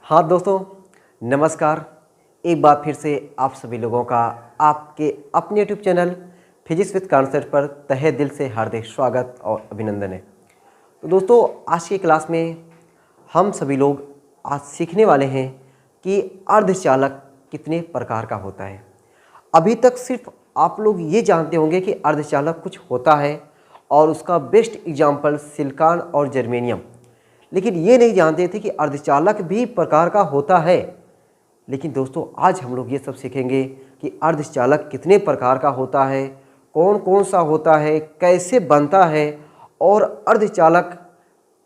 हाँ दोस्तों, नमस्कार। एक बार फिर से आप सभी लोगों का आपके अपने YouTube channel physics with concept पर तहे दिल से हार्दिक स्वागत और अभिनंदन है। तो दोस्तों, आज की क्लास में हम सभी लोग आज सीखने वाले हैं कि अर्धचालक कितने प्रकार का होता है। अभी तक सिर्फ आप लोग ये जानते होंगे कि अर्धचालक कुछ होता है और उसका बेस्ट एग्जाम्पल सिलिकॉन और जर्मेनियम, लेकिन ये नहीं जानते थे कि अर्धचालक भी प्रकार का होता है। लेकिन दोस्तों, आज हम लोग ये सब सीखेंगे कि अर्धचालक कितने प्रकार का होता है, कौन कौन सा होता है, कैसे बनता है और अर्धचालक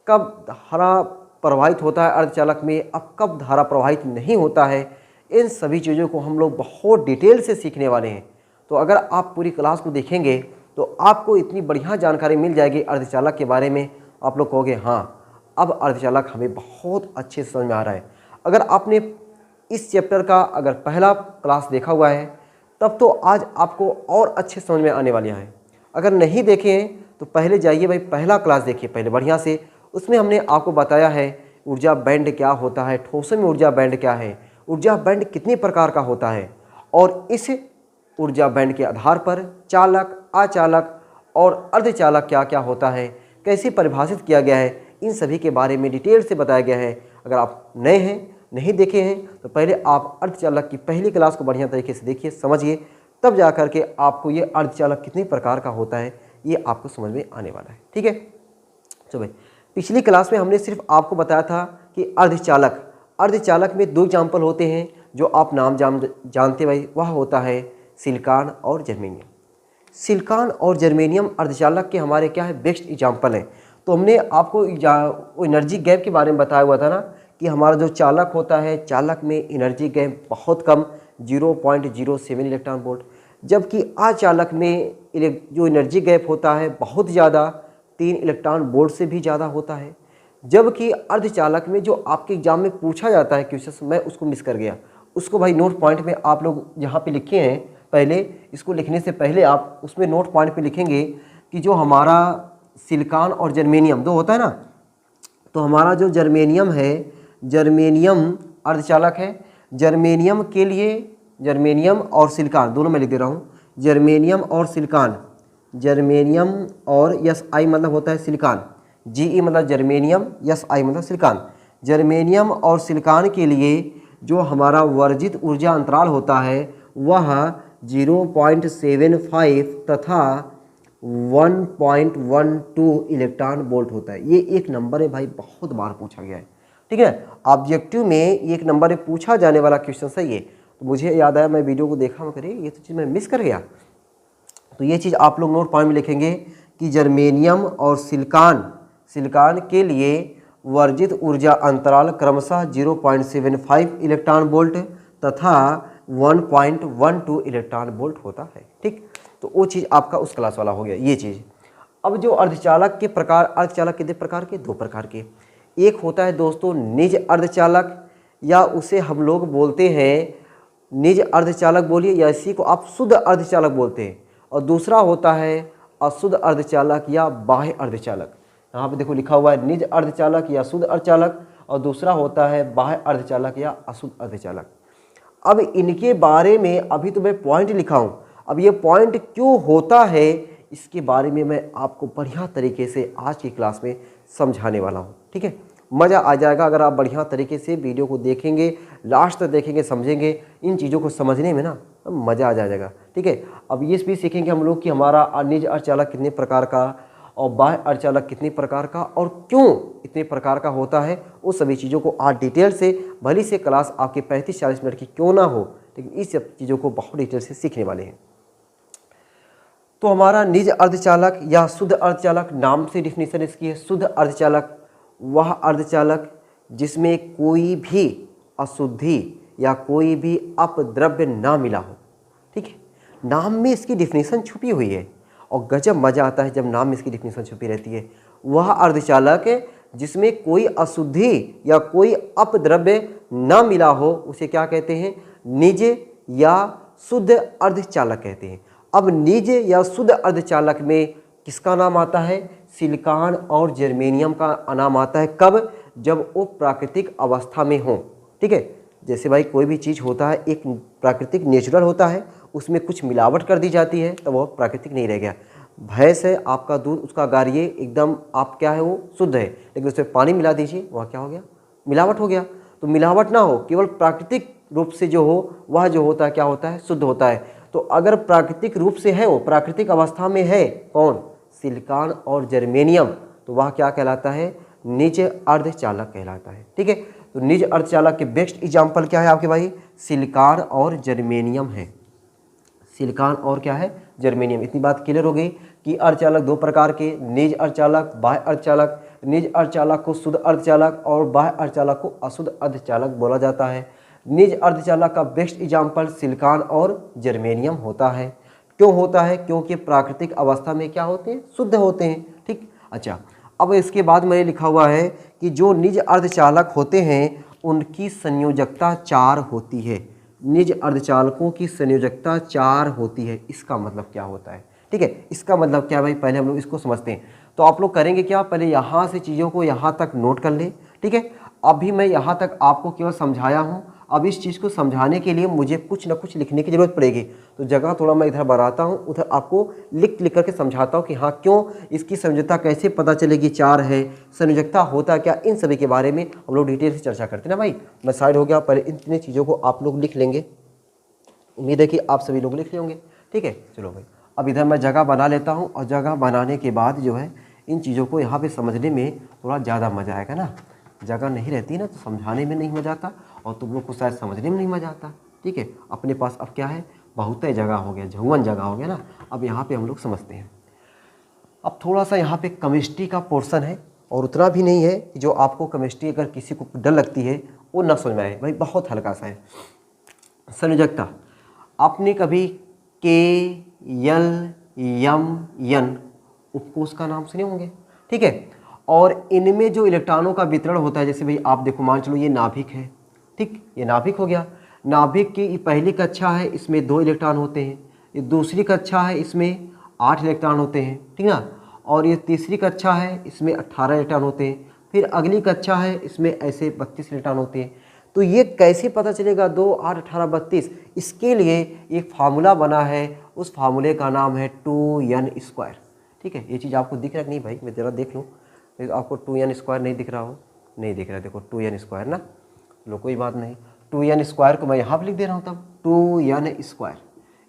कब धारा प्रवाहित होता है अर्धचालक में, अब कब धारा प्रवाहित नहीं होता है। इन सभी चीज़ों को हम लोग बहुत डिटेल से सीखने वाले हैं। तो अगर आप पूरी क्लास को देखेंगे तो आपको इतनी बढ़िया जानकारी मिल जाएगी अर्धचालक के बारे में। आप लोग कहोगे हाँ, अब अर्धचालक हमें बहुत अच्छे से समझ में आ रहा है। अगर आपने इस चैप्टर का अगर पहला क्लास देखा हुआ है तब तो आज आपको और अच्छे समझ में आने वाले हैं। अगर नहीं देखे हैं तो पहले जाइए भाई, पहला क्लास देखिए पहले बढ़िया से। उसमें हमने आपको बताया है ऊर्जा बैंड क्या होता है, ठोसों में ऊर्जा बैंड क्या है, ऊर्जा बैंड कितने प्रकार का होता है, और इस ऊर्जा बैंड के आधार पर चालक, अचालक और अर्धचालक क्या क्या होता है, कैसे परिभाषित किया गया है, इन सभी के बारे में डिटेल से बताया गया है। अगर आप नए हैं, नहीं देखे हैं, तो पहले आप अर्धचालक की पहली क्लास को बढ़िया तरीके से देखिए, समझिए, तब जा कर के आपको ये अर्धचालक कितने प्रकार का होता है ये आपको समझ में आने वाला है। ठीक है, तो भाई पिछली क्लास में हमने सिर्फ आपको बताया था कि अर्धचालक में दो एग्जाम्पल होते हैं जो आप नाम जानते भाई, वह होता है सिलिकॉन और जर्मेनियम। सिलिकॉन और जर्मेनियम अर्धचालक के हमारे क्या है, बेस्ट एग्जाम्पल हैं। तो हमने आपको एनर्जी गैप के बारे में बताया हुआ था ना कि हमारा जो चालक होता है, चालक में एनर्जी गैप बहुत कम 0.07 इलेक्ट्रॉन वोल्ट, जबकि अचालक में जो एनर्जी गैप होता है बहुत ज़्यादा 3 इलेक्ट्रॉन वोल्ट से भी ज़्यादा होता है। जबकि अर्धचालक में जो आपके एग्जाम में पूछा जाता है क्वेश्चन, मैं उसको मिस कर गया, उसको भाई नोट पॉइंट में आप लोग यहाँ पे लिखे हैं, पहले इसको लिखने से पहले आप उसमें नोट पॉइंट पे लिखेंगे कि जो हमारा सिलिकॉन और जर्मेनियम दो होता है ना, तो हमारा जो जर्मेनियम है, जर्मेनियम अर्धचालक है। जर्मेनियम के लिए जर्मेनियम और सिलिकॉन दोनों में लिख दे रहा हूँ, जर्मेनियम और सिलिकॉन, जर्मेनियम और SI मतलब होता है सिलिकॉन, GE मतलब जर्मेनियम, SI मतलब सिलिकॉन। जर्मेनियम और सिलिकॉन के लिए जो हमारा वर्जित ऊर्जा अंतराल होता है वह 0.75 तथा 1.12 इलेक्ट्रॉन वोल्ट होता है। ये एक नंबर है भाई, बहुत बार पूछा गया है। ठीक है, ऑब्जेक्टिव में एक नंबर में पूछा जाने वाला क्वेश्चन है ये। तो मुझे याद आया, मैं वीडियो को देखा, मैं करे ये तो चीज़ मैं मिस कर गया। तो ये चीज़ आप लोग नोट पॉइंट में लिखेंगे कि जर्मेनियम और सिलिकॉन के लिए वर्जित ऊर्जा अंतराल क्रमशः 0.75 इलेक्ट्रॉन वोल्ट तथा 1.12 इलेक्ट्रॉन वोल्ट होता है। ठीक, तो वो चीज़ आपका उस क्लास वाला हो गया ये चीज़। अब जो अर्धचालक के प्रकार, अर्धचालक कितने प्रकार के, दो प्रकार के। एक होता है दोस्तों निज अर्धचालक, या उसे हम लोग बोलते हैं निज अर्धचालक बोलिए, या इसी को आप शुद्ध अर्धचालक बोलते हैं। और दूसरा होता है अशुद्ध अर्धचालक या बाह्य अर्धचालक। यहाँ पे देखो लिखा हुआ है निज अर्धचालक या शुद्ध अर्धचालक, और दूसरा होता है बाह्य अर्धचालक या अशुद्ध अर्धचालक। अब इनके बारे में अभी तो मैं पॉइंट लिखा हूँ, अब ये पॉइंट क्यों होता है इसके बारे में मैं आपको बढ़िया तरीके से आज की क्लास में समझाने वाला हूँ। ठीक है, मज़ा आ जाएगा अगर आप बढ़िया तरीके से वीडियो को देखेंगे, लास्ट तक देखेंगे, समझेंगे, इन चीज़ों को समझने में ना मज़ा आ जाएगा। ठीक है, अब ये भी सीखेंगे हम लोग कि हमारा निज अर्धचालक कितने प्रकार का और बाह्य अर्धचालक कितने प्रकार का और क्यों इतने प्रकार का होता है, वो सभी चीज़ों को आज डिटेल से, भली से क्लास आपके 35-40 मिनट की क्यों ना हो, लेकिन इस सब चीज़ों को बहुत डिटेल से सीखने वाले हैं। तो हमारा निज अर्धचालक या शुद्ध अर्धचालक, नाम से डिफिनीशन इसकी है। शुद्ध अर्धचालक वह अर्धचालक जिसमें कोई भी अशुद्धि या कोई भी अपद्रव्य ना मिला हो। ठीक है, नाम में इसकी डिफिनीशन छुपी हुई है और गजब मज़ा आता है जब नाम में इसकी डिफिनीशन छुपी रहती है। वह अर्धचालक जिसमें कोई अशुद्धि या कोई अपद्रव्य ना मिला हो उसे क्या कहते हैं, निज या शुद्ध अर्धचालक कहते हैं। अब निज या शुद्ध अर्धचालक में किसका नाम आता है, सिलिकॉन और जर्मेनियम का नाम आता है। कब, जब वो प्राकृतिक अवस्था में हो। ठीक है। जैसे भाई कोई भी चीज़ होता है एक प्राकृतिक नेचुरल होता है, उसमें कुछ मिलावट कर दी जाती है तो वो प्राकृतिक नहीं रह गया। भैंस है आपका दूध, उसका गारिये एकदम आप क्या है वो शुद्ध है, लेकिन उसमें पानी मिला दीजिए, वह क्या हो गया, मिलावट हो गया। तो मिलावट ना हो, केवल प्राकृतिक रूप से जो हो वह जो होता है क्या होता है, शुद्ध होता है। तो अगर प्राकृतिक रूप से है, वो प्राकृतिक अवस्था में है कौन, सिलिकॉन और जर्मेनियम, तो वह क्या कहलाता है, निज अर्धचालक कहलाता है। ठीक है। तो निज अर्धचालक के बेस्ट एग्जाम्पल क्या है आपके भाई, सिलिकॉन और जर्मेनियम है। सिलिकॉन और क्या है, जर्मेनियम। इतनी बात क्लियर हो गई कि अर्धचालक दो प्रकार के, निज अर्धचालक, बाह्य अर्धचालक। निज अर्धचालक को शुद्ध अर्धचालक और बाह्य अर्धचालक को अशुद्ध अर्धचालक बोला जाता है। निज अर्धचालक का बेस्ट एग्जाम्पल सिलिकॉन और जर्मेनियम होता है। क्यों होता है, क्योंकि प्राकृतिक अवस्था में क्या होते हैं, शुद्ध होते हैं। ठीक। अच्छा, अब इसके बाद मैंने लिखा हुआ है कि जो निज अर्धचालक होते हैं उनकी संयोजकता 4 होती है। निज अर्धचालकों की संयोजकता 4 होती है। इसका मतलब क्या होता है, ठीक है, इसका मतलब क्या है भाई, पहले हम लोग इसको समझते हैं। तो आप लोग करेंगे क्या, पहले यहाँ से चीज़ों को यहाँ तक नोट कर ले। ठीक है। अभी मैं यहाँ तक आपको केवल समझाया हूँ, अब इस चीज़ को समझाने के लिए मुझे कुछ ना कुछ लिखने की ज़रूरत पड़ेगी। तो जगह थोड़ा मैं इधर बनाता हूँ, उधर आपको लिख करके समझाता हूँ कि हाँ क्यों, इसकी संयोजकता कैसे पता चलेगी 4 है, संयोजकता होता क्या, इन सभी के बारे में हम लोग डिटेल से चर्चा करते हैं ना भाई। मैं साइड हो गया, पहले इन चीज़ों को आप लोग लिख लेंगे, उम्मीद है कि आप सभी लोग लिख लेंगे। ठीक है। चलो भाई, अब इधर मैं जगह बना लेता हूँ, और जगह बनाने के बाद जो है इन चीज़ों को यहाँ पे समझने में थोड़ा ज़्यादा मज़ा आएगा ना। जगह नहीं रहती ना तो समझाने में नहीं मज़ा आता, और तुम लोग को शायद समझने में नहीं मज़ा आता। ठीक है। अपने पास अब क्या है, बहुत ही जगह हो गया, झुवन जगह हो गया ना। अब यहाँ पे हम लोग समझते हैं। अब थोड़ा सा यहाँ पे केमिस्ट्री का पोर्शन है, और उतना भी नहीं है कि जो आपको केमिस्ट्री अगर किसी को डर लगती है वो ना समझ में आए भाई, बहुत हल्का सा है। संयोजकता, आपने कभी KLM उपकोष का नाम सुने होंगे। ठीक है। और इनमें जो इलेक्ट्रॉनों का वितरण होता है, जैसे भाई आप देखो, मान चलो ये नाभिक है। ठीक, ये नाभिक हो गया। नाभिक की पहली कक्षा है, इसमें 2 इलेक्ट्रॉन होते हैं। ये दूसरी कक्षा है, इसमें 8 इलेक्ट्रॉन होते हैं। ठीक ना। और ये तीसरी कक्षा है, इसमें 18 इलेक्ट्रॉन होते हैं। फिर अगली कक्षा है, इसमें ऐसे 32 इलेक्ट्रॉन होते हैं। तो ये कैसे पता चलेगा 2, 8, 18, 32? इसके लिए एक फार्मूला बना है, उस फार्मूले का नाम है 2n²। ठीक है। ये चीज़ आपको दिख रहा है कि नहीं भाई, मैं ज़रा देख लूँ। तो आपको 2n² नहीं दिख रहा हो, नहीं दिख रहा है, देखो 2n² ना, लो कोई बात नहीं। 2n² को मैं यहाँ पर लिख दे रहा हूँ, तब 2n²।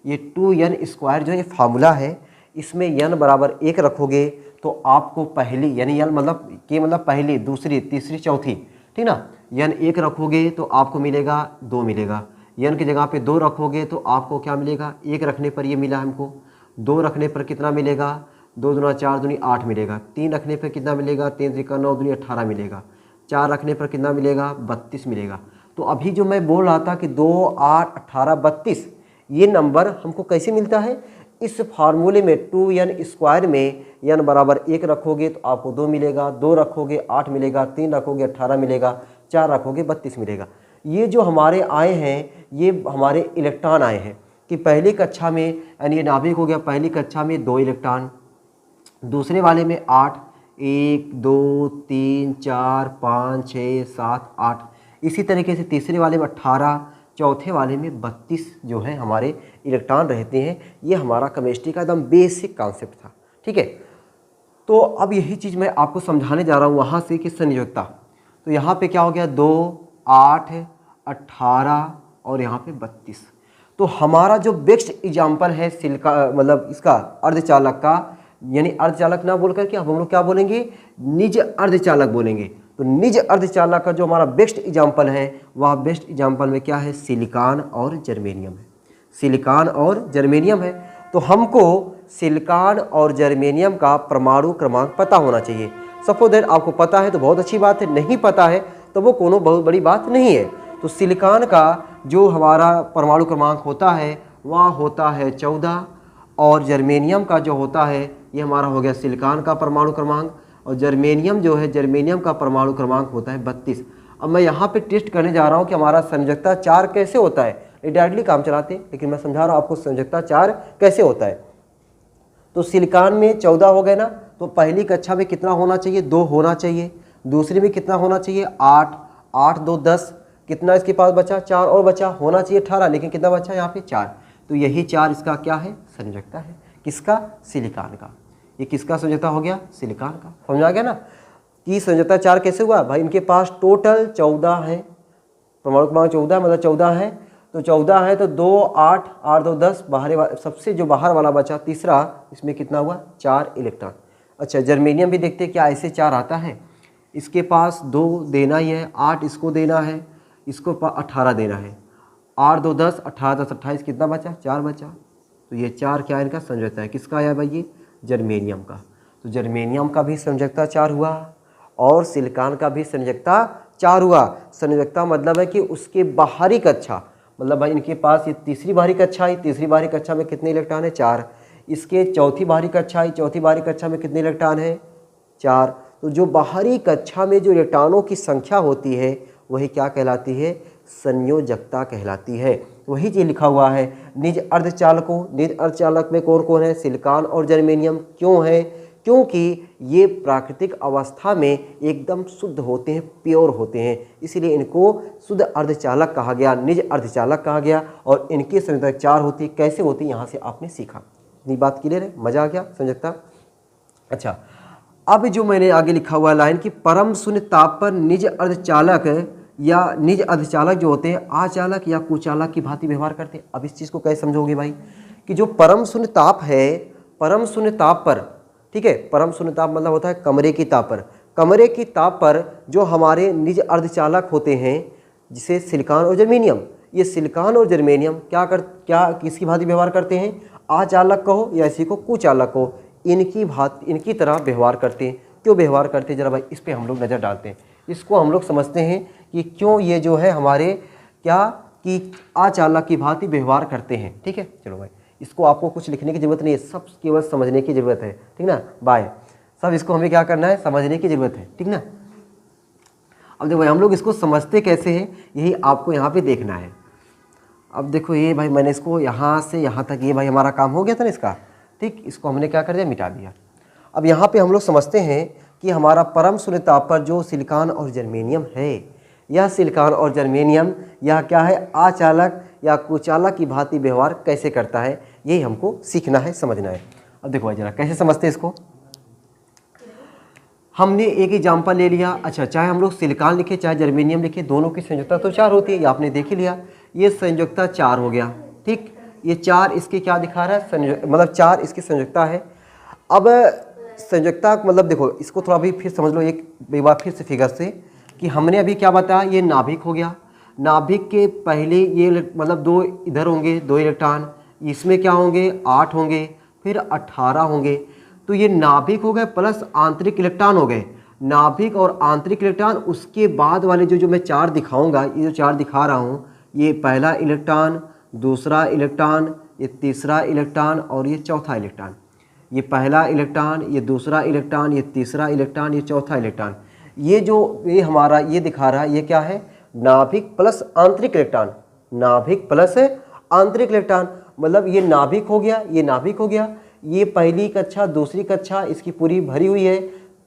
ये 2n² जो ये फार्मूला है, इसमें n बराबर 1 रखोगे तो आपको पहली, यानी n मतलब के मतलब पहली, दूसरी, तीसरी, चौथी, ठीक ना। n 1 रखोगे तो आपको मिलेगा 2 मिलेगा। n की जगह पे 2 रखोगे तो आपको क्या मिलेगा, 1 रखने पर ये मिला हमको। 2 रखने पर कितना मिलेगा, 2 दूना 4 दूनी 8 मिलेगा। 3 रखने पर कितना मिलेगा, 3 त्रिका 9 दूनी 18 मिलेगा। 4 रखने पर कितना मिलेगा, 32 मिलेगा। तो अभी जो मैं बोल रहा था कि 2, 8, 18, 32, ये नंबर हमको कैसे मिलता है, इस फार्मूले में 2n² में n बराबर 1 रखोगे तो आपको 2 मिलेगा, 2 रखोगे 8 मिलेगा, 3 रखोगे 18 मिलेगा, 4 रखोगे 32 मिलेगा। ये जो हमारे आए हैं, ये हमारे इलेक्ट्रॉन आए हैं कि पहली कक्षा में, यानी ये नाभिक हो गया, पहली कक्षा में 2 इलेक्ट्रॉन, दूसरे वाले में 8, 1, 2, 3, 4, 5, 6, 7, 8, इसी तरीके से तीसरे वाले में 18, चौथे वाले में 32 जो है हमारे इलेक्ट्रॉन रहते हैं। ये हमारा केमिस्ट्री का एकदम बेसिक कॉन्सेप्ट था। ठीक है। तो अब यही चीज़ मैं आपको समझाने जा रहा हूँ वहाँ से कि संयोजकता। तो यहाँ पे क्या हो गया, 2, 8, 18 और यहाँ पे 32। तो हमारा जो बेस्ट एग्जाम्पल है सिलिका, मतलब इसका अर्धचालक का, यानी अर्धचालक ना बोल करके हम लोग क्या बोलेंगे, निज अर्धचालक बोलेंगे। तो निज अर्धचालक का जो हमारा बेस्ट एग्जाम्पल है, वह बेस्ट एग्जाम्पल में क्या है, सिलिकॉन और जर्मेनियम है। सिलिकॉन और जर्मेनियम है। तो हमको सिलिकॉन और जर्मेनियम का परमाणु क्रमांक पता होना चाहिए। सपोज दैट आपको पता है तो बहुत अच्छी बात है, नहीं पता है तो वो कोनो बहुत बड़ी बात नहीं है। तो सिलिकॉन का जो हमारा परमाणु क्रमांक होता है वह होता है 14, और जर्मेनियम का जो होता है, ये हमारा हो गया सिलिकॉन का परमाणु क्रमांक, और जर्मेनियम जो है, जर्मेनियम का परमाणु क्रमांक होता है 32। अब मैं यहाँ पे टेस्ट करने जा रहा हूँ कि हमारा संयोजकता 4 कैसे होता है। ये डायरेक्टली काम चलाते हैं, लेकिन मैं समझा रहा हूँ आपको संयोजकता 4 कैसे होता है। तो सिलिकॉन में 14 हो गए ना, तो पहली कक्षा में कितना होना चाहिए, 2 होना चाहिए। दूसरी में कितना होना चाहिए, 8, 8 2 10, कितना इसके पास बचा, 4 और बचा, होना चाहिए 18, लेकिन कितना बचा यहाँ पे 4। तो यही 4 इसका क्या है, संयोजकता है। किसका, सिलिकॉन का। ये किसका संयोजकता हो गया, सिलिकॉन का। समझ आ गया ना कि संयोजकता 4 कैसे हुआ भाई, इनके पास टोटल 14 है, परमाणु क्रमांक 14 मतलब 14 है, तो 14 है तो 2 8 8 2 10, बाहर सबसे जो बाहर वाला बचा तीसरा, इसमें कितना हुआ, 4 इलेक्ट्रॉन। अच्छा जर्मेनियम भी देखते क्या ऐसे 4 आता है, इसके पास 2 देना ही है, 8 इसको देना है, इसको 18 देना है, 8 2 10, 18 10 28, कितना बचा, 4 बचा। तो ये 4 क्या इनका संयोजकता है, किसका है भाई, ये जर्मेनियम का। तो जर्मेनियम का भी संयोजकता 4 हुआ और सिलिकॉन का भी संयोजकता 4 हुआ। संयोजकता मतलब है कि उसके बाहरी कक्षा, मतलब भाई इनके पास ये तीसरी बाहरी कक्षा है, तीसरी बाहरी कक्षा में कितने इलेक्ट्रॉन है, 4। इसके चौथी बाहरी कक्षा है, चौथी बाहरी कक्षा में कितने इलेक्ट्रॉन है, 4। तो जो बाहरी कक्षा में जो इलेक्ट्रॉनों की संख्या होती है वही क्या कहलाती है, संयोजकता कहलाती है। वही चीज़ लिखा हुआ है निज अर्धचालकों, निज अर्धचालक में कौन कौन है, सिलिकॉन और जर्मेनियम। क्यों है, क्योंकि ये प्राकृतिक अवस्था में एकदम शुद्ध होते हैं, प्योर होते हैं, इसीलिए इनको शुद्ध अर्धचालक कहा गया, निज अर्धचालक कहा गया। और इनकी संयोजकता 4 होती है। कैसे होती है यहाँ से आपने सीखा, इतनी बात क्लियर है, मजा आ गया संयोजकता। अच्छा अब जो मैंने आगे लिखा हुआ लाइन कि परम शून्य ताप पर निज अर्धचालक या निज अर्धचालक जो होते हैं आचालक या कुचालक की भांति व्यवहार करते हैं। अब इस चीज़ को कैसे समझोगे भाई कि जो परम शून्य ताप है, परम शून्य ताप पर, ठीक है, परम शून्य ताप मतलब होता है कमरे की ताप पर, कमरे की ताप पर जो हमारे निज अर्धचालक होते हैं जिसे सिलिकॉन और जर्मेनियम, ये सिलिकॉन और जर्मेनियम क्या किसकी भांति व्यवहार करते हैं, आचालक कहो या इसी को कुचालक कहो, इनकी तरह व्यवहार करते हैं। क्यों व्यवहार करते हैं, जरा भाई इस पर हम लोग नज़र डालते हैं। इसको हम लोग समझते हैं कि क्यों ये जो है हमारे क्या कि आचालक की भांति व्यवहार करते हैं। ठीक है, चलो भाई इसको आपको कुछ लिखने की ज़रूरत नहीं है, सब केवल समझने की ज़रूरत है, ठीक ना, बाय। सब इसको हमें क्या करना है, समझने की ज़रूरत है, ठीक ना। अब देखो भाई हम लोग इसको समझते कैसे हैं, यही आपको यहाँ पे देखना है। अब देखो ये भाई मैंने इसको यहाँ से यहाँ तक, ये भाई हमारा काम हो गया था ना इसका, ठीक, इसको हमने क्या कर दिया, मिटा दिया। अब यहाँ पे हम लोग समझते हैं कि हमारा परम शून्य ताप पर जो सिलिकॉन और जर्मेनियम है, यह सिलिकॉन और जर्मेनियम यह क्या है, आचालक या कुचालक की भांति व्यवहार कैसे करता है, यही हमको सीखना है, समझना है। अब देखो भाई जरा कैसे समझते हैं इसको। हमने एक एग्जाम्पल ले लिया, अच्छा चाहे हम लोग सिलिकॉन लिखे चाहे जर्मेनियम लिखे, दोनों की संयोजकता तो 4 होती है, ये आपने देख ही लिया। ये संयोजकता 4 हो गया, ठीक, ये 4 इसके क्या दिखा रहा है, मतलब 4 इसकी संयोजकता है। अब संयोजकता मतलब देखो इसको थोड़ा भी फिर समझ लो एक बार फिर से फिगर से कि हमने अभी क्या बताया, ये नाभिक हो गया, नाभिक के पहले ये मतलब 2 इधर होंगे, 2 इलेक्ट्रॉन, इसमें क्या होंगे, 8 होंगे, फिर 18 होंगे। तो ये नाभिक हो गए प्लस आंतरिक इलेक्ट्रॉन हो गए, नाभिक और आंतरिक इलेक्ट्रॉन। उसके बाद वाले जो मैं 4 दिखाऊंगा, ये जो 4 दिखा रहा हूँ, ये पहला इलेक्ट्रॉन, दूसरा इलेक्ट्रॉन, ये तीसरा इलेक्ट्रॉन और ये चौथा इलेक्ट्रॉन। ये पहला इलेक्ट्रॉन, ये दूसरा इलेक्ट्रॉन, ये तीसरा इलेक्ट्रॉन, ये चौथा इलेक्ट्रॉन। ये जो ये हमारा ये दिखा रहा है, ये क्या है, नाभिक प्लस आंतरिक इलेक्ट्रॉन, नाभिक प्लस आंतरिक इलेक्ट्रॉन। मतलब ये नाभिक हो गया, ये नाभिक हो गया, ये पहली कक्षा दूसरी कक्षा इसकी पूरी भरी हुई है,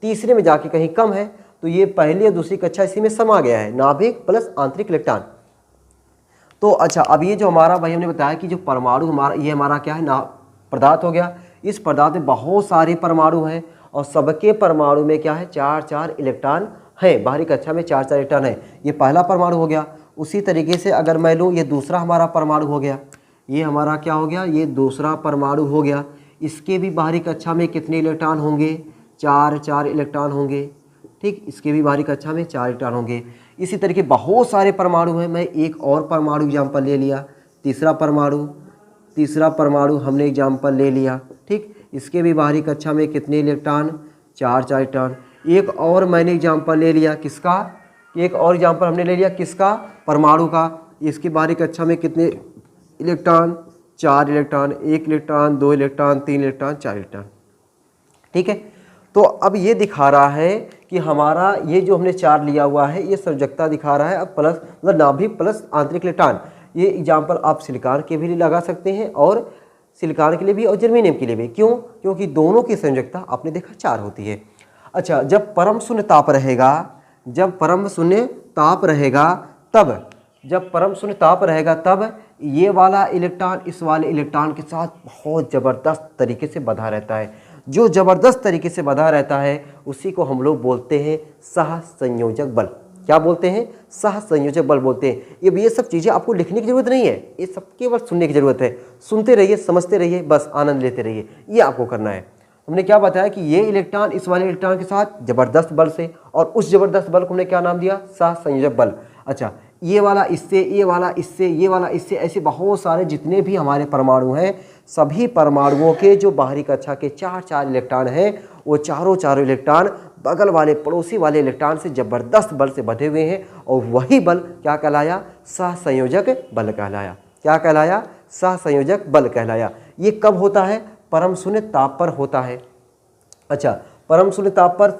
तीसरे में जाके कहीं कम है, तो ये पहली और दूसरी कक्षा इसी में समा गया है, नाभिक प्लस आंतरिक इलेक्ट्रॉन। तो अच्छा अब ये जो हमारा भाई हमने बताया कि जो परमाणु हमारा, ये हमारा क्या है, पदार्थ हो गया। इस पदार्थ में बहुत सारे परमाणु हैं और सबके परमाणु में क्या है, 4-4 इलेक्ट्रॉन है, बाहरी कक्षा में 4-4 इलेक्ट्रॉन है। ये पहला परमाणु हो गया। उसी तरीके से अगर मैं लूँ, ये दूसरा हमारा परमाणु हो गया, ये हमारा क्या हो गया, ये दूसरा परमाणु हो गया। इसके भी बाहरी कक्षा में कितने इलेक्ट्रॉन होंगे, 4-4 इलेक्ट्रॉन होंगे, ठीक, इसके भी बाहरी कक्षा में 4 इलेक्ट्रॉन होंगे। इसी तरीके बहुत सारे परमाणु हैं। मैं एक और परमाणु एग्जाम्पल ले लिया, तीसरा परमाणु हमने एग्जाम्पल ले लिया, ठीक, इसके भी बाहरी कक्षा में कितने इलेक्ट्रॉन, 4-4 इलेक्ट्रॉन। एक और मैंने एग्जाम्पल ले लिया, किसका, एक और एग्जाम्पल हमने ले लिया किसका, परमाणु का। इसकी बाहरी कक्षा में कितने electron, 4 electron, 1 electron, 2 electron, 3 electron, 4 electron, ठीक है। तो अब ये दिखा रहा है कि हमारा ये जो हमने 4 लिया हुआ है, ये संयोजकता दिखा रहा है। अब प्लस मतलब नाभिक प्लस आंतरिक इलेक्ट्रॉन। ये एग्जाम्पल आप सिलिकॉन के भी लिए लगा सकते हैं और सिलिकॉन के लिए भी और जर्मेनियम के लिए भी। क्यों, क्योंकि दोनों की संयोजकता आपने देखा 4 होती है। अच्छा जब परम शून्य ताप रहेगा, जब परम शून्य ताप रहेगा तब जब परम शून्य ताप रहेगा तब ये वाला इलेक्ट्रॉन इस वाले इलेक्ट्रॉन के साथ बहुत ज़बरदस्त तरीके से बंधा रहता है। जो ज़बरदस्त तरीके से बंधा रहता है उसी को हम लोग बोलते हैं सहसंयोजक बल। क्या बोलते हैं? सहसंयोजक बल बोलते हैं। ये सब चीज़ें आपको लिखने की ज़रूरत नहीं है, ये सब केवल सुनने की ज़रूरत है। सुनते रहिए, समझते रहिए, बस आनंद लेते रहिए, ये आपको करना है। हमने क्या बताया कि ये इलेक्ट्रॉन इस वाले इलेक्ट्रॉन के साथ ज़बरदस्त बल से, और उस ज़बरदस्त बल को हमने क्या नाम दिया? सहसंयोजक बल। अच्छा, ये वाला इससे, ये वाला इससे, ये वाला इससे, ऐसे बहुत सारे जितने भी हमारे परमाणु हैं, सभी परमाणुओं के जो बाहरी कक्षा के 4 इलेक्ट्रॉन हैं, वो चारों इलेक्ट्रॉन बगल वाले पड़ोसी वाले इलेक्ट्रॉन से ज़बरदस्त बल से बंधे हुए हैं, और वही बल क्या कहलाया? सहसंयोजक बल कहलाया। क्या कहलाया? सहसंयोजक बल कहलाया। ये कब होता है? परम शून्य ताप पर होता है। अच्छा, परम शून्य ताप पर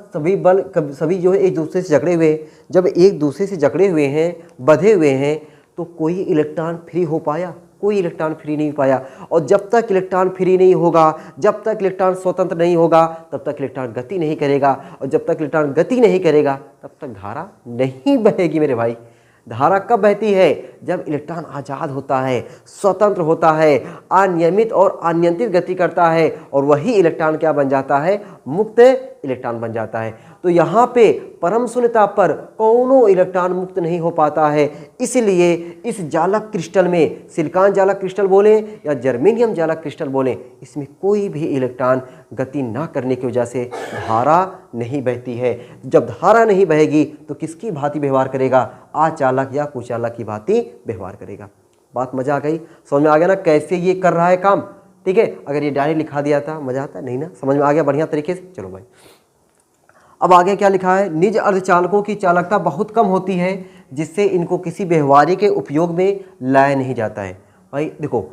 सभी जो है एक दूसरे से जकड़े हुए, जब एक दूसरे से जकड़े हुए हैं, बंधे हुए हैं, तो कोई इलेक्ट्रॉन फ्री हो पाया? कोई इलेक्ट्रॉन फ्री नहीं पाया। और जब तक इलेक्ट्रॉन फ्री नहीं होगा, जब तक इलेक्ट्रॉन स्वतंत्र नहीं होगा, तब तक इलेक्ट्रॉन गति नहीं करेगा, और जब तक इलेक्ट्रॉन गति नहीं करेगा तब तक धारा नहीं बहेगी मेरे भाई। धारा कब बहती है? जब इलेक्ट्रॉन आज़ाद होता है, स्वतंत्र होता है, अनियमित और अनियंत्रित गति करता है, और वही इलेक्ट्रॉन क्या बन जाता है? मुक्त इलेक्ट्रॉन बन जाता है। तो यहाँ पे परम शून्य ताप पर कौनों इलेक्ट्रॉन मुक्त नहीं हो पाता है। इसलिए इस जालक क्रिस्टल में, सिलिकॉन जालक क्रिस्टल बोलें या जर्मेनियम जालक क्रिस्टल बोलें, इसमें कोई भी इलेक्ट्रॉन गति ना करने की वजह से धारा नहीं बहती है। जब धारा नहीं बहेगी तो किसकी भांति व्यवहार करेगा? अचालक या कुचालक की भांति व्यवहार करेगा। बात मजा आ गई? समझ में आ गया ना कैसे ये कर रहा है काम? ठीक है, अगर ये डायरेक्ट लिखा दिया था मजा आता नहीं ना? समझ में आ गया बढ़िया तरीके से? चलो भाई, अब आगे क्या लिखा है? निज अर्धचालकों की चालकता बहुत कम होती है, जिससे इनको किसी व्यवहारिक उपयोग में लाया नहीं जाता है। भाई देखो,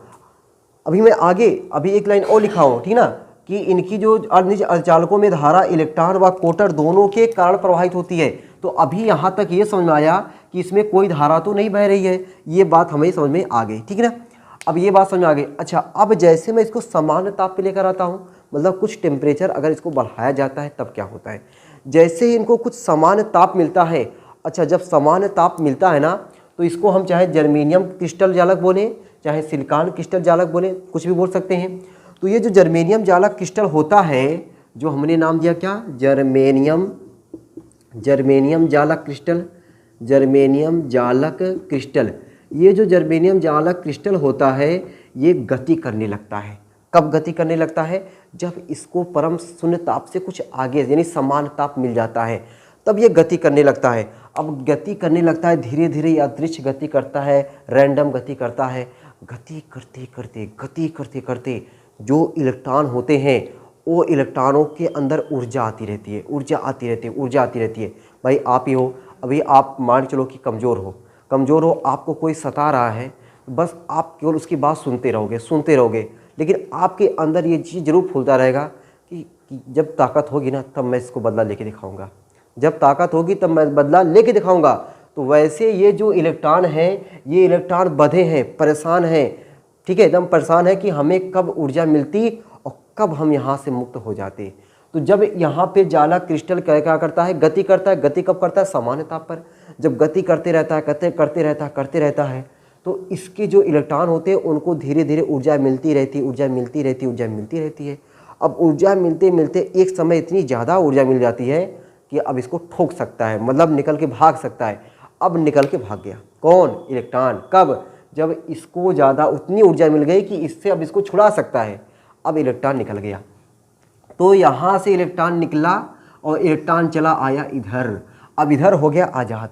अभी मैं आगे एक लाइन और लिखा हूँ, ठीक ना, कि इनकी जो निज अर्धचालकों में धारा इलेक्ट्रॉन व कोटर दोनों के कारण प्रवाहित होती है। तो अभी यहाँ तक ये समझ में आया कि इसमें कोई धारा तो नहीं बह रही है, ये बात हमें समझ में आ गई, ठीक है ना? अब ये बात समझ में आ गई। अच्छा, अब जैसे मैं इसको सामान्य ताप पे लेकर आता हूँ, मतलब कुछ टेम्परेचर अगर इसको बढ़ाया जाता है तब क्या होता है? जैसे ही इनको कुछ सामान्य ताप मिलता है, अच्छा जब सामान्य ताप मिलता है ना, तो इसको हम चाहे जर्मेनियम क्रिस्टल जालक बोलें, चाहे सिलिकॉन क्रिस्टल जालक बोलें, कुछ भी बोल सकते हैं। तो ये जो जर्मेनियम जालक क्रिस्टल होता है, जो हमने नाम दिया क्या? जर्मेनियम जालक क्रिस्टल, जर्मेनियम जालक क्रिस्टल। ये जो जर्मेनियम जालक क्रिस्टल होता है, ये गति करने लगता है। कब गति करने लगता है? जब इसको परम शून्य ताप से कुछ आगे यानी समान ताप मिल जाता है, तब ये गति करने लगता है। अब गति करने लगता है, धीरे धीरे यादृच्छ गति करता है, रैंडम गति करता है। गति करते करते जो इलेक्ट्रॉन होते हैं, वो इलेक्ट्रॉनों के अंदर ऊर्जा आती रहती है। भाई आप ही हो, अभी आप मान चलो कि कमज़ोर हो, आपको कोई सता रहा है, बस आप केवल उसकी बात सुनते रहोगे, लेकिन आपके अंदर ये चीज़ जरूर फूलता रहेगा कि जब ताकत होगी ना तब मैं इसको बदला लेके दिखाऊंगा, जब ताकत होगी तब मैं बदला लेके दिखाऊंगा। तो वैसे ये जो इलेक्ट्रॉन हैं, ये इलेक्ट्रॉन बंधे हैं, परेशान हैं, ठीक है, एकदम परेशान है कि हमें कब ऊर्जा मिलती और कब हम यहाँ से मुक्त हो जाते। तो जब यहाँ पे जालक क्रिस्टल क्या करता है? गति करता है। गति कब करता है? सामान्य ताप पर। जब गति करते रहता है तो इसके जो इलेक्ट्रॉन होते हैं उनको धीरे धीरे ऊर्जा मिलती रहती है। अब ऊर्जा मिलते एक समय इतनी ज़्यादा ऊर्जा मिल जाती है कि अब इसको ठोक सकता है, मतलब निकल के भाग सकता है। अब निकल के भाग गया कौन? इलेक्ट्रॉन। कब? जब इसको ज़्यादा उतनी ऊर्जा मिल गई कि इससे अब इसको छुड़ा सकता है। अब इलेक्ट्रॉन निकल गया, तो यहाँ से इलेक्ट्रॉन निकला और इलेक्ट्रॉन चला आया इधर। अब इधर हो गया आज़ाद।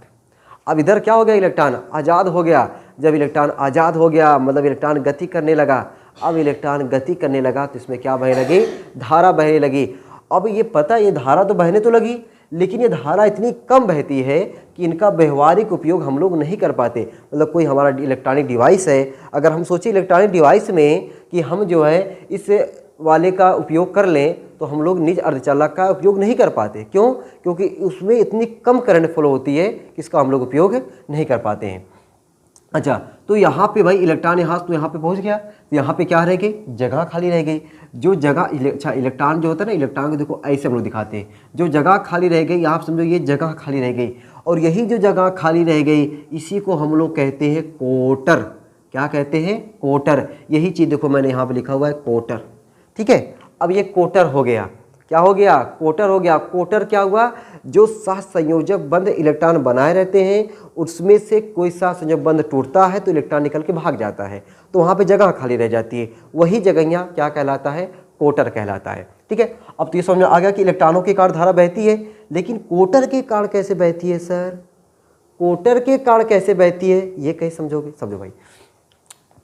अब इधर क्या हो गया? इलेक्ट्रॉन आज़ाद हो गया। जब इलेक्ट्रॉन आज़ाद हो गया मतलब इलेक्ट्रॉन गति करने लगा। अब इलेक्ट्रॉन गति करने लगा तो इसमें क्या बहने लगी? धारा बहने लगी। अब ये पता, ये धारा तो बहने तो लगी, लेकिन ये धारा इतनी कम बहती है कि इनका व्यवहारिक उपयोग हम लोग नहीं कर पाते। मतलब कोई हमारा इलेक्ट्रॉनिक डिवाइस है, अगर हम सोचिए इलेक्ट्रॉनिक डिवाइस में कि हम जो है इस वाले का उपयोग कर लें, तो हम लोग निज अर्धचालक का उपयोग नहीं कर पाते। क्यों? क्योंकि उसमें इतनी कम करंट फ्लो होती है कि इसका हम लोग उपयोग नहीं कर पाते हैं। अच्छा, तो यहाँ पे भाई इलेक्ट्रॉन यहाँ तो यहाँ पे पहुँच गया, तो यहाँ पे क्या रह गई, जगह खाली रह गई। जो जगह अच्छा इलेक्ट्रॉन जो होता है ना, इलेक्ट्रॉन को देखो ऐसे हम लोग दिखाते हैं, जो जगह खाली रह गई, आप समझो ये जगह खाली रह गई, और यही जो जगह खाली रह गई इसी को हम लोग कहते हैं कोटर। क्या कहते हैं, कोटर। यही चीज़ देखो मैंने यहाँ पे लिखा हुआ है कोटर, ठीक है। अब ये कोटर हो गया, क्या हो गया, कोटर हो गया। कोटर क्या हुआ, जो सहसंयोजक बंध इलेक्ट्रॉन बनाए रहते हैं उसमें से कोई सहसंयोजक बंध टूटता है तो इलेक्ट्रॉन निकल के भाग जाता है, तो वहाँ पे जगह खाली रह जाती है, वही जगह क्या कहलाता है, कोटर कहलाता है, ठीक है। अब तो ये समझ में आ गया कि इलेक्ट्रॉनों के कारण धारा बहती है, लेकिन कोटर के कारण कैसे बहती है सर, कोटर के कारण कैसे बहती है, ये कैसे समझोगे, समझो भाई।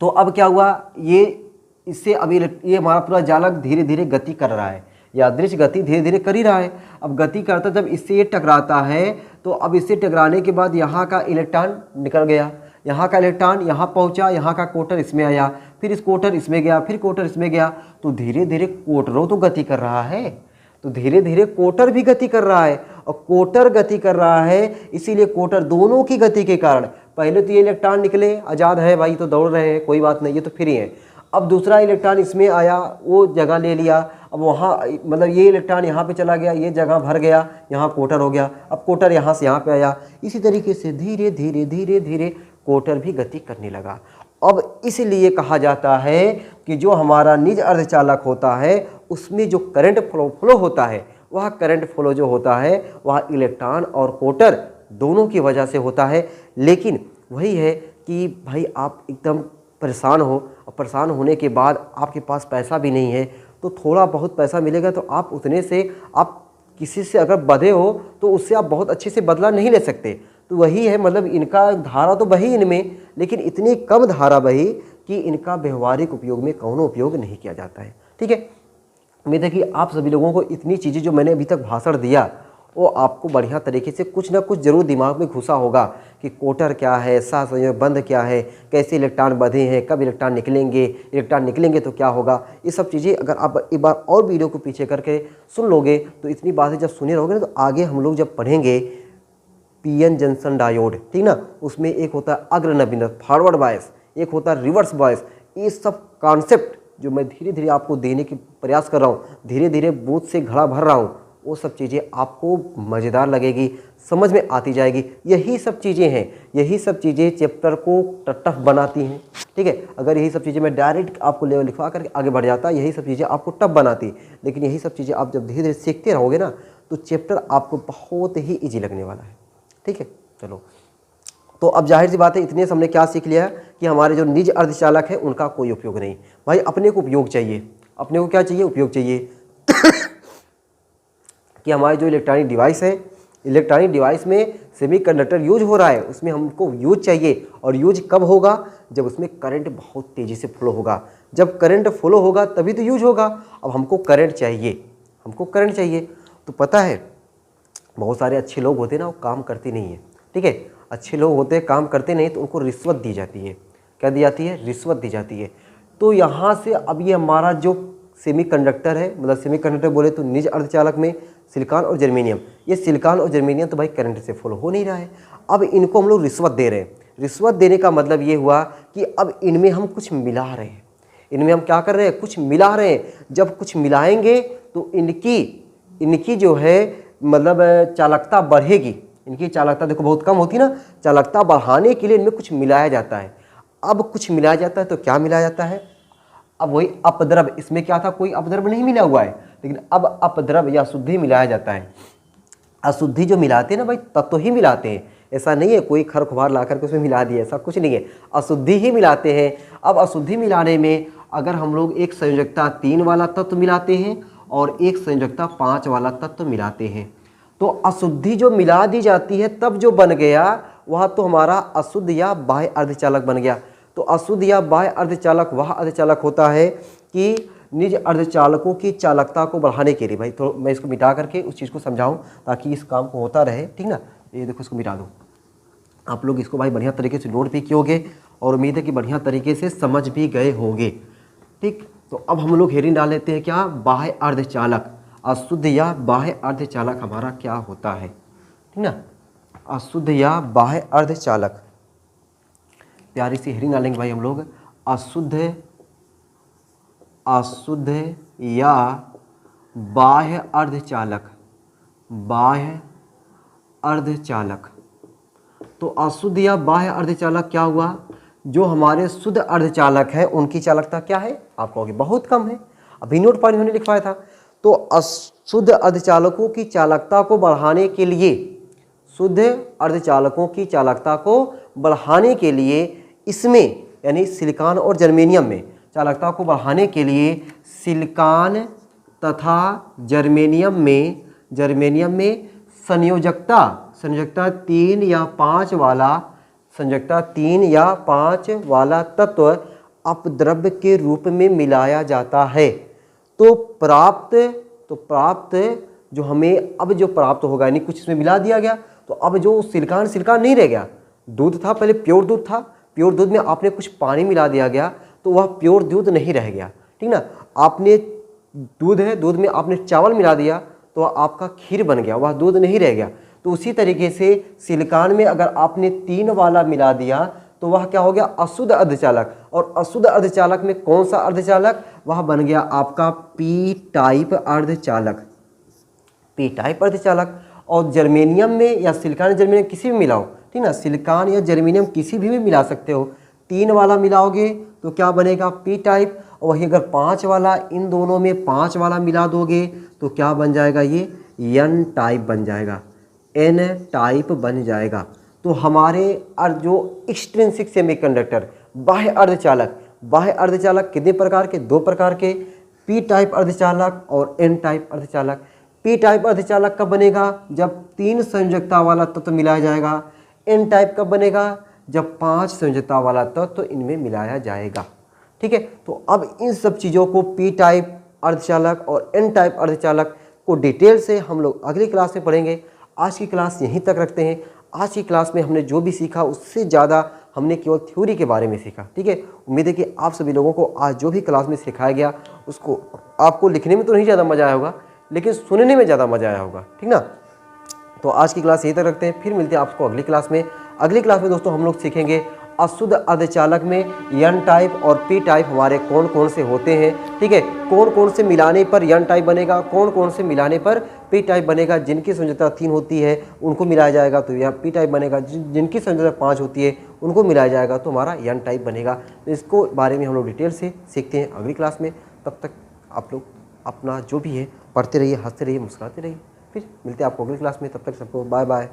तो अब क्या हुआ, ये इससे अभी ये हमारा पूरा जालक धीरे धीरे गति कर रहा है, यादृश गति धीरे धीरे कर ही रहा है। अब गति करता जब इससे ये टकराता है तो अब इससे टकराने के बाद यहाँ का इलेक्ट्रॉन निकल गया, यहाँ का इलेक्ट्रॉन यहाँ पहुँचा, यहाँ का कोटर इसमें आया, फिर इस कोटर इसमें गया, फिर कोटर इसमें गया, तो धीरे धीरे कोटरों तो गति कर रहा है, तो धीरे धीरे कोटर भी गति कर रहा है, और कोटर गति कर रहा है, इसीलिए कोटर दोनों की गति के कारण पहले तो ये इलेक्ट्रॉन निकले, आज़ाद है भाई तो दौड़ रहे हैं, कोई बात नहीं, ये तो फ्री है। अब दूसरा इलेक्ट्रॉन इसमें आया, वो जगह ले लिया, अब वहाँ मतलब ये इलेक्ट्रॉन यहाँ पे चला गया, ये जगह भर गया, यहाँ कोटर हो गया, अब कोटर यहाँ से यहाँ पे आया, इसी तरीके से धीरे धीरे धीरे धीरे कोटर भी गति करने लगा। अब इसलिए कहा जाता है कि जो हमारा निज अर्धचालक होता है उसमें जो करंट फ्लो होता है, वह करंट फ्लो जो होता है वह इलेक्ट्रॉन और कोटर दोनों की वजह से होता है। लेकिन वही है कि भाई आप एकदम परेशान हो, और परेशान होने के बाद आपके पास पैसा भी नहीं है, तो थोड़ा बहुत पैसा मिलेगा तो आप उतने से आप किसी से अगर बंधे हो तो उससे आप बहुत अच्छे से बदला नहीं ले सकते। तो वही है, मतलब इनका धारा तो बही इनमें, लेकिन इतनी कम धारा बही कि इनका व्यवहारिक उपयोग में कौनो उपयोग नहीं किया जाता है, ठीक है। उम्मीद है कि आप सभी लोगों को इतनी चीज़ें जो मैंने अभी तक भाषण दिया वो आपको बढ़िया तरीके से कुछ ना कुछ जरूर दिमाग में घुसा होगा कि कोटर क्या है, सहसंयोजक बंध क्या है, कैसे इलेक्ट्रॉन बंधे हैं, कब इलेक्ट्रॉन निकलेंगे तो क्या होगा। ये सब चीज़ें अगर आप एक बार और वीडियो को पीछे करके सुन लोगे तो इतनी बातें जब सुने रहोगे ना, तो आगे हम लोग जब पढ़ेंगे पीएन जंक्शन डायोड, ठीक ना, उसमें एक होता है अग्र नवीनता फॉरवर्ड बायस, एक होता है रिवर्स बायस। ये सब कॉन्सेप्ट जो मैं धीरे धीरे आपको देने की प्रयास कर रहा हूँ, धीरे धीरे बूथ से घड़ा भर रहा हूँ, वो सब चीज़ें आपको मज़ेदार लगेगी, समझ में आती जाएगी। यही सब चीज़ें हैं, यही सब चीज़ें चैप्टर को टफ बनाती हैं, ठीक है। अगर यही सब चीज़ें मैं डायरेक्ट आपको लेवल लिखवा करके आगे बढ़ जाता, यही सब चीज़ें आपको टफ बनाती, लेकिन यही सब चीज़ें आप जब धीरे धीरे सीखते रहोगे ना तो चैप्टर आपको बहुत ही ईजी लगने वाला है, ठीक है। चलो, तो अब जाहिर सी बात है इतने से हमने क्या सीख लिया कि हमारे जो निज अर्धचालक है उनका कोई उपयोग नहीं। भाई अपने को उपयोग चाहिए, अपने को क्या चाहिए, उपयोग चाहिए कि हमारे जो इलेक्ट्रॉनिक डिवाइस है, इलेक्ट्रॉनिक डिवाइस में सेमीकंडक्टर यूज हो रहा है, उसमें हमको यूज चाहिए, और यूज कब होगा, जब उसमें करंट बहुत तेज़ी से फ्लो होगा। जब करंट फ्लो होगा तभी तो यूज होगा। अब हमको करंट चाहिए, हमको करंट चाहिए, तो पता है बहुत सारे अच्छे लोग होते हैं ना, वो काम करते नहीं है, ठीक है। अच्छे लोग होते हैं काम करते नहीं, तो उनको रिश्वत दी जाती है। क्या दी जाती है, रिश्वत दी जाती है। तो यहाँ से अब ये हमारा जो सेमीकंडक्टर है, मतलब सेमीकंडक्टर बोले तो निज अर्धचालक में सिलिकॉन और जर्मेनियम, ये सिलिकॉन और जर्मेनियम तो भाई करंट से फ्लो हो नहीं रहा है। अब इनको हम लोग रिश्वत दे रहे हैं। रिश्वत देने का मतलब ये हुआ कि अब इनमें हम कुछ मिला रहे हैं, इनमें हम क्या कर रहे हैं, कुछ मिला रहे हैं। जब कुछ मिलाएंगे तो इनकी जो है मतलब चालकता बढ़ेगी। इनकी चालकता देखो बहुत कम होती ना, चालकता बढ़ाने के लिए इनमें कुछ मिलाया जाता है। अब कुछ मिलाया जाता है तो क्या मिलाया जाता है, अब वही अपद्रव, इसमें क्या था, कोई अपद्रव नहीं मिला हुआ है, लेकिन अब अपद्रव या अशुद्धि मिलाया जाता है। अशुद्धि जो मिलाते हैं ना भाई, तत्व ही मिलाते हैं, ऐसा नहीं है कोई खर खुबार ला करके उसमें मिला दिया, ऐसा कुछ नहीं है, अशुद्धि ही मिलाते हैं। अब अशुद्धि मिलाने में अगर हम लोग एक संयोजकता 3 वाला तत्व मिलाते हैं और एक संयोजकता 5 वाला तत्व मिलाते हैं, तो अशुद्धि जो मिला दी जाती है तब जो बन गया वह तो हमारा अशुद्ध या बाह्य अर्धचालक बन गया। तो अशुद्ध या बाह्य अर्धचालक वह अर्धचालक होता है कि निज अर्धचालकों की चालकता को बढ़ाने के लिए, भाई तो मैं इसको मिटा करके उस चीज़ को समझाऊं ताकि इस काम को होता रहे, ठीक ना। ये देखो इसको मिटा दो, आप लोग इसको भाई बढ़िया तरीके से नोट भी किए होंगे और उम्मीद है कि बढ़िया तरीके से समझ भी गए होंगे, ठीक। तो अब हम लोग हेडिंग डाल लेते हैं, क्या, बाह्य अर्धचालक। अशुद्ध या बाह्य अर्धचालक हमारा क्या होता है, ठीक ना, अशुद्ध या बाह्य अर्धचालक प्यारी सी हेडिंग डालेंगे भाई हम लोग, अशुद्ध या बाह्य अर्धचालक। बाह्य अर्धचालक, तो अशुद्ध या बाह्य अर्धचालक क्या हुआ, जो हमारे शुद्ध अर्धचालक है उनकी चालकता क्या है, आप कहोगे बहुत कम है, अभी नोट पॉइंट उन्होंने लिखवाया था। तो अशुद्ध अर्धचालकों की चालकता को बढ़ाने के लिए, शुद्ध अर्धचालकों की चालकता को बढ़ाने के लिए इसमें यानी सिलिकॉन और जर्मेनियम में चालकता को बढ़ाने के लिए सिलिकॉन तथा जर्मेनियम में संयोजकता 3 या 5 वाला तत्व अपद्रव्य के रूप में मिलाया जाता है। तो प्राप्त जो हमें अब जो प्राप्त होगा, यानी कुछ इसमें मिला दिया गया, तो अब जो सिलिकॉन नहीं रह गया। दूध था, पहले प्योर दूध था, प्योर दूध में आपने कुछ पानी मिला दिया गया तो वह प्योर दूध नहीं रह गया, ठीक ना। आपने दूध है, दूध में आपने चावल मिला दिया तो वह आपका खीर बन गया, वह दूध नहीं रह गया। तो उसी तरीके से सिलिकॉन में अगर आपने 3 वाला मिला दिया तो वह क्या हो गया, अशुद्ध अर्धचालक। और अशुद्ध अर्धचालक में कौन सा अर्धचालक, वह बन गया आपका पी टाइप अर्धचालक। और जर्मेनियम में या सिलिकॉन जर्मेनियम किसी भी मिलाओ, ठीक ना, सिलिकॉन या जर्मेनियम किसी भी मिला सकते हो। 3 वाला मिलाओगे तो क्या बनेगा, पी टाइप। और वही अगर 5 वाला, इन दोनों में 5 वाला मिला दोगे तो क्या बन जाएगा, ये एन टाइप बन जाएगा, एन टाइप बन जाएगा। तो हमारे जो एक्सट्रिंसिक सेमीकंडक्टर बाह्य अर्धचालक कितने प्रकार के, 2 प्रकार के, पी टाइप अर्धचालक और एन टाइप अर्धचालक। पी टाइप अर्धचालक कब बनेगा, जब 3 संयोजकता वाला तत्व मिलाया जाएगा। एन टाइप कब बनेगा, जब 5 संयोजकता वाला तत्व इनमें मिलाया जाएगा, ठीक है। तो अब इन सब चीज़ों को पी टाइप अर्धचालक और एन टाइप अर्धचालक को डिटेल से हम लोग अगली क्लास में पढ़ेंगे। आज की क्लास यहीं तक रखते हैं। आज की क्लास में हमने जो भी सीखा उससे ज़्यादा हमने केवल थ्योरी के बारे में सीखा, ठीक है। उम्मीद है कि आप सभी लोगों को आज जो भी क्लास में सिखाया गया उसको आपको लिखने में तो नहीं ज़्यादा मज़ा आया होगा, लेकिन सुनने में ज़्यादा मज़ा आया होगा, ठीक ना। तो आज की क्लास यहीं तक रखते हैं, फिर मिलते हैं आपको अगली क्लास में। अगली क्लास में दोस्तों हम लोग सीखेंगे अशुद्ध अर्धचालक में एन टाइप और पी टाइप हमारे कौन कौन से होते हैं, ठीक है। कौन कौन से मिलाने पर एन टाइप बनेगा, कौन कौन से मिलाने पर पी टाइप बनेगा। जिनकी संयोजकता 3 होती है उनको मिलाया जाएगा तो यह पी टाइप बनेगा, जिनकी संयोजकता 5 होती है उनको मिलाया जाएगा तो हमारा एन टाइप बनेगा। तो इसको बारे में हम लोग डिटेल से सीखते हैं अगली क्लास में। तब तक आप लोग अपना जो भी है पढ़ते रहिए, हंसते रहिए, मुस्कुराते रहिए। फिर मिलते हैं आपको अगली क्लास में, तब तक सबको बाय बाय।